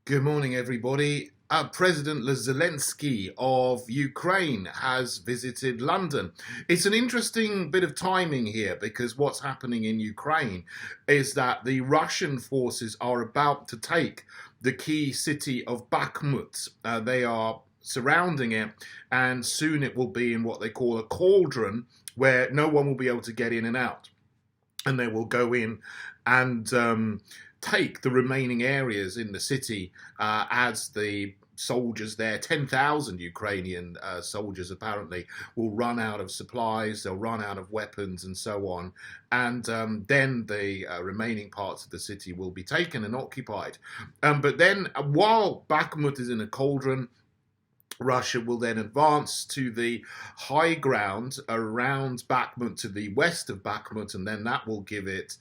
Good morning, everybody. President Zelensky of Ukraine has visited London. It's an interesting bit of timing here because what's happening in Ukraine is that the Russian forces are about to take the key city of Bakhmut. They are surrounding it, and soon it will be in what they call a cauldron where no one will be able to get in and out. And they will go in and take the remaining areas in the city as the soldiers there, 10,000 Ukrainian soldiers apparently, will run out of supplies, they'll run out of weapons and so on. And then the remaining parts of the city will be taken and occupied. But then while Bakhmut is in a cauldron, Russia will then advance to the high ground around Bakhmut to the west of Bakhmut, and then that will give it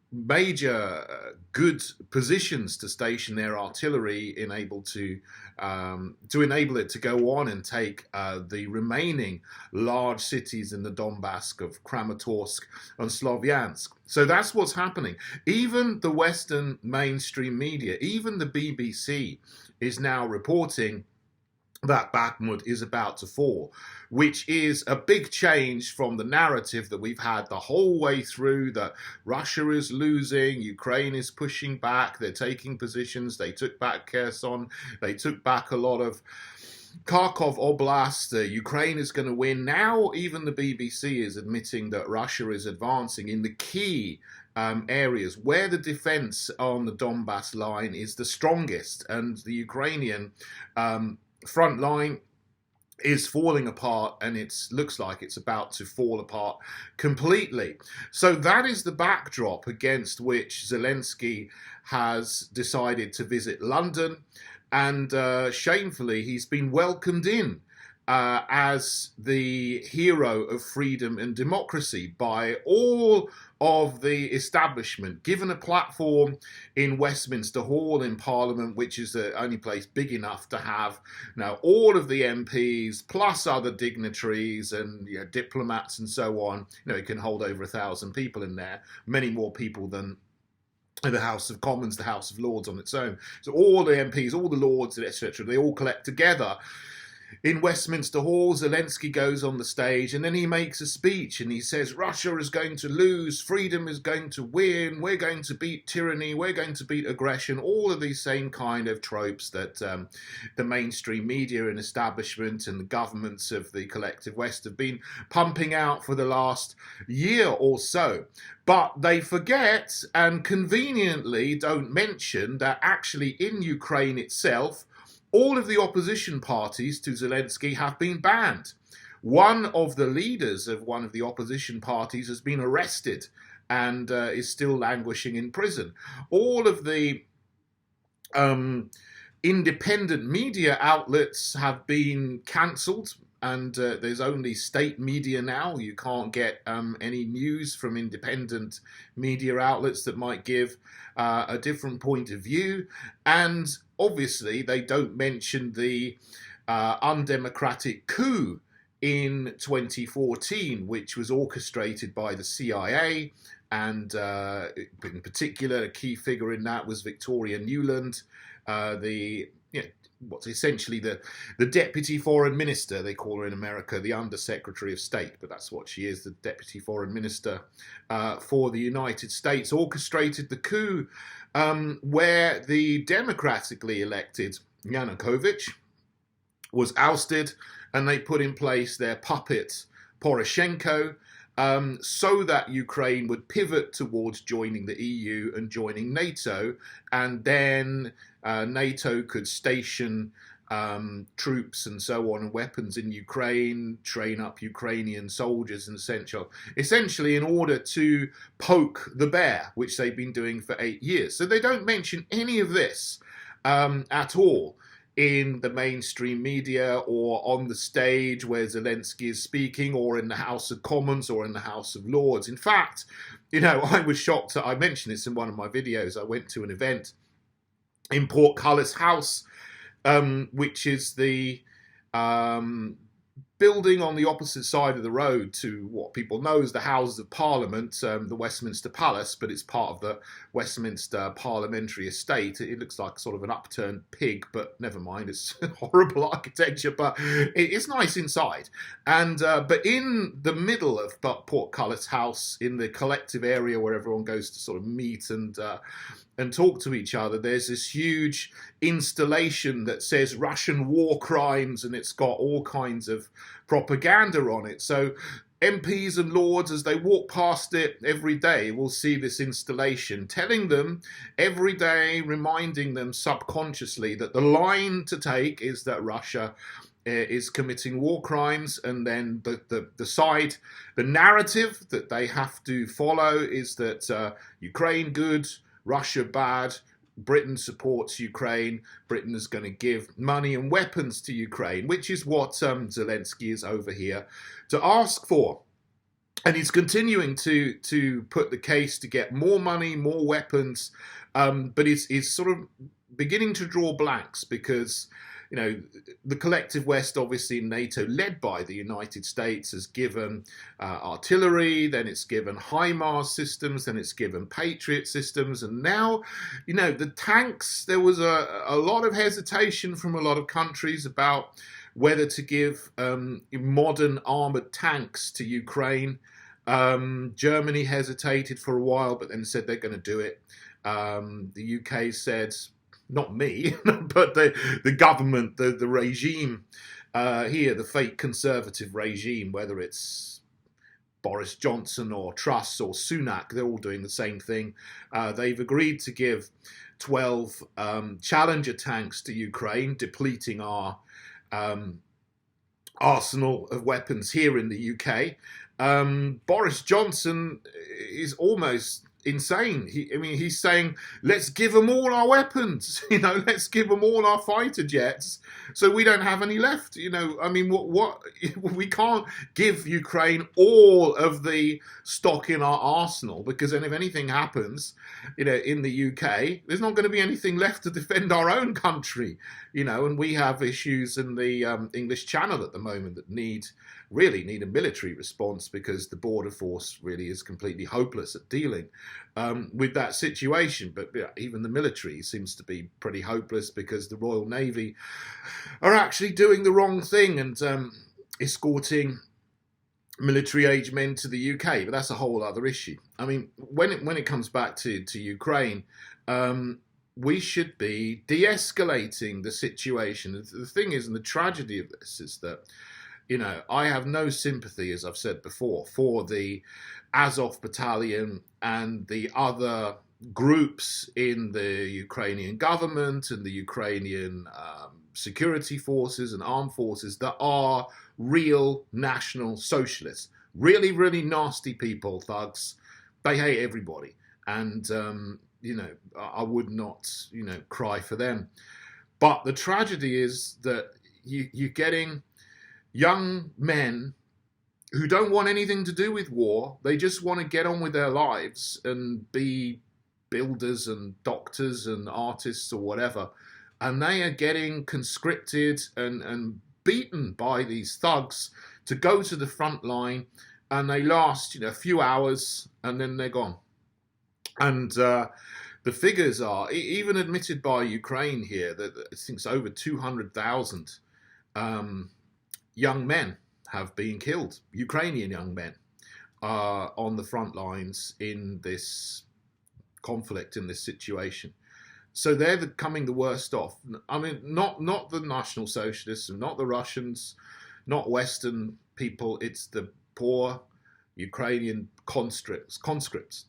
major good positions to station their artillery, enable it to go on and take the remaining large cities in the Donbass of Kramatorsk and Slovyansk. So that's what's happening. Even the Western mainstream media, even the BBC, is now reporting that Bakhmut is about to fall, which is a big change from the narrative that we've had the whole way through, that Russia is losing, Ukraine is pushing back, they're taking positions, they took back Kherson, they took back a lot of Kharkov Oblast, Ukraine is going to win. Now even the BBC is admitting that Russia is advancing in the key areas where the defense on the Donbass line is the strongest, and the Ukrainian front line is falling apart, and it looks like it's about to fall apart completely. So that is the backdrop against which Zelensky has decided to visit London, and shamefully he's been welcomed in as the hero of freedom and democracy by all of the establishment, given a platform in Westminster Hall in Parliament, which is the only place big enough to have now all of the MPs plus other dignitaries and diplomats and so on. It can hold over 1,000 people in there, many more people than the House of Commons, the House of Lords on its own. So all the MPs, all the Lords, etc., they all collect together in Westminster Hall. Zelensky goes on the stage and then he makes a speech and he says, Russia is going to lose, freedom is going to win, we're going to beat tyranny, we're going to beat aggression, all of these same kind of tropes that the mainstream media and establishment and the governments of the collective West have been pumping out for the last year or so. But they forget and conveniently don't mention that actually in Ukraine itself, all of the opposition parties to Zelensky have been banned. One of the leaders of one of the opposition parties has been arrested and is still languishing in prison. All of the independent media outlets have been cancelled, and there's only state media now. You can't get any news from independent media outlets that might give a different point of view. And obviously, they don't mention the undemocratic coup in 2014, which was orchestrated by the CIA. And in particular, a key figure in that was Victoria Nuland, what's essentially the deputy foreign minister, they call her in America, the undersecretary of state, but that's what she is, the deputy foreign minister for the United States, orchestrated the coup where the democratically elected Yanukovych was ousted, and they put in place their puppet Poroshenko, so that Ukraine would pivot towards joining the EU and joining NATO, and then NATO could station troops and so on and weapons in Ukraine, train up Ukrainian soldiers, and essentially in order to poke the bear, which they've been doing for 8 years. So they don't mention any of this at all in the mainstream media or on the stage where Zelensky is speaking, or in the House of Commons or in the House of Lords. In fact, I was shocked. I mentioned this in one of my videos. I went to an event in Portcullis House, which is the building on the opposite side of the road to what people know as the Houses of Parliament, the Westminster Palace, but it's part of the Westminster Parliamentary Estate. It looks like sort of an upturned pig, but never mind, it's horrible architecture, but it's nice inside. And but in the middle of Portcullis House, in the collective area where everyone goes to sort of meet and talk to each other, there's this huge installation that says Russian war crimes, and it's got all kinds of propaganda on it. So MPs and lords, as they walk past it every day, will see this installation telling them every day, reminding them subconsciously that the line to take is that Russia is committing war crimes, and then the narrative that they have to follow is that Ukraine good, Russia bad, Britain supports Ukraine, Britain is going to give money and weapons to Ukraine, which is what Zelensky is over here to ask for. And he's continuing to put the case to get more money, more weapons, but he's sort of beginning to draw blanks because, you know, the collective West, obviously NATO, led by the United States, has given artillery, then it's given HIMARS systems, then it's given Patriot systems, and now, you know, the tanks, there was a lot of hesitation from a lot of countries about whether to give modern armoured tanks to Ukraine. Germany hesitated for a while, but then said they're going to do it. The UK said, not me, but the government, the regime here, the fake conservative regime, whether it's Boris Johnson or Truss or Sunak, they're all doing the same thing. They've agreed to give 12 Challenger tanks to Ukraine, depleting our arsenal of weapons here in the UK. Boris Johnson is almost insane. He's saying, let's give them all our weapons, let's give them all our fighter jets so we don't have any left. What we can't give Ukraine all of the stock in our arsenal, because then if anything happens, in the UK, there's not going to be anything left to defend our own country, and we have issues in the English Channel at the moment that really need a military response, because the border force really is completely hopeless at dealing with that situation. But even the military seems to be pretty hopeless, because the Royal Navy are actually doing the wrong thing and escorting military-age men to the UK. But that's a whole other issue. When it comes back to Ukraine, we should be de-escalating the situation. The thing is, and the tragedy of this is that, I have no sympathy, as I've said before, for the Azov battalion and the other groups in the Ukrainian government and the Ukrainian security forces and armed forces that are real National Socialists. Really, really nasty people, thugs. They hate everybody. And, I would not, cry for them. But the tragedy is that you're getting young men who don't want anything to do with war. They just want to get on with their lives and be builders and doctors and artists or whatever. And they are getting conscripted and beaten by these thugs to go to the front line, and they last, a few hours and then they're gone. And the figures are, even admitted by Ukraine here, that I think it's over 200,000 young men have been killed, Ukrainian young men, on the front lines in this conflict, in this situation. So they're coming the worst off. Not the National Socialists, and not the Russians, not Western people. It's the poor Ukrainian conscripts.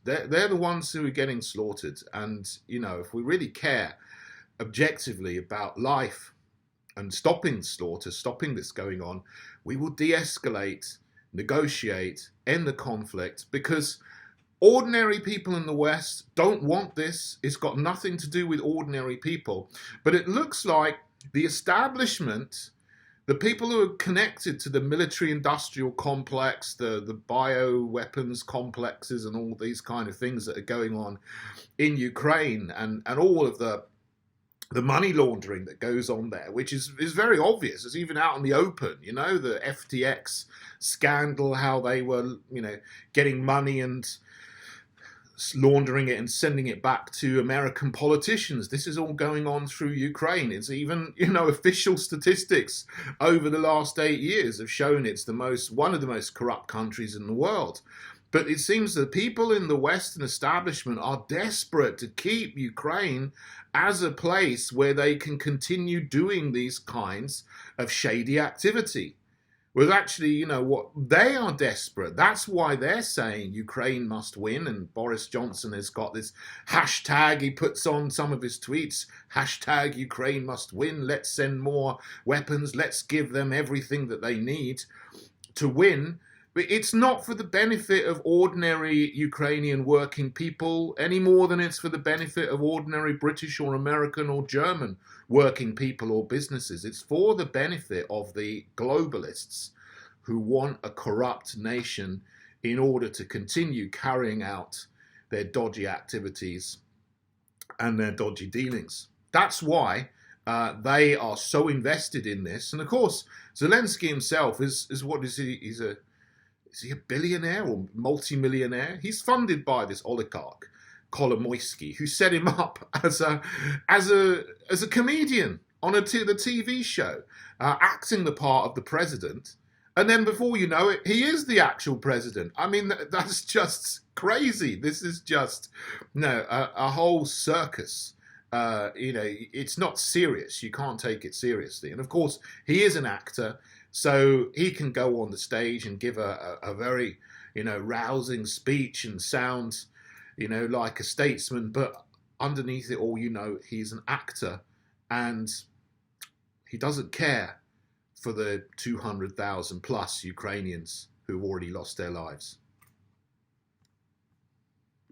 They're the ones who are getting slaughtered. And, if we really care objectively about life and stopping slaughter, stopping this going on, we will de-escalate, negotiate, end the conflict, because ordinary people in the West don't want this. It's got nothing to do with ordinary people. But it looks like the establishment, the people who are connected to the military-industrial complex, the bioweapons complexes and all these kind of things that are going on in Ukraine, and all of the the money laundering that goes on there, which is very obvious. It's even out in the open, the FTX scandal, how they were, getting money and laundering it and sending it back to American politicians. This is all going on through Ukraine. It's even, official statistics over the last 8 years have shown it's one of the most corrupt countries in the world. But it seems that people in the Western establishment are desperate to keep Ukraine as a place where they can continue doing these kinds of shady activity. Well, actually, what they are desperate. That's why they're saying Ukraine must win. And Boris Johnson has got this hashtag he puts on some of his tweets. Hashtag Ukraine must win. Let's send more weapons. Let's give them everything that they need to win. But it's not for the benefit of ordinary Ukrainian working people any more than it's for the benefit of ordinary British or American or German working people or businesses. It's for the benefit of the globalists who want a corrupt nation in order to continue carrying out their dodgy activities and their dodgy dealings. That's why they are so invested in this. And of course, Zelensky himself is what is he? Is he a billionaire or multi-millionaire? He's funded by this oligarch, Kolomoisky, who set him up as a comedian on the TV show, acting the part of the president. And then before you know it, he is the actual president. I mean, that's just crazy. This is just a whole circus. It's not serious. You can't take it seriously. And of course, he is an actor. So he can go on the stage and give a very, rousing speech and sound, like a statesman. But underneath it all, he's an actor and he doesn't care for the 200,000 plus Ukrainians who've already lost their lives.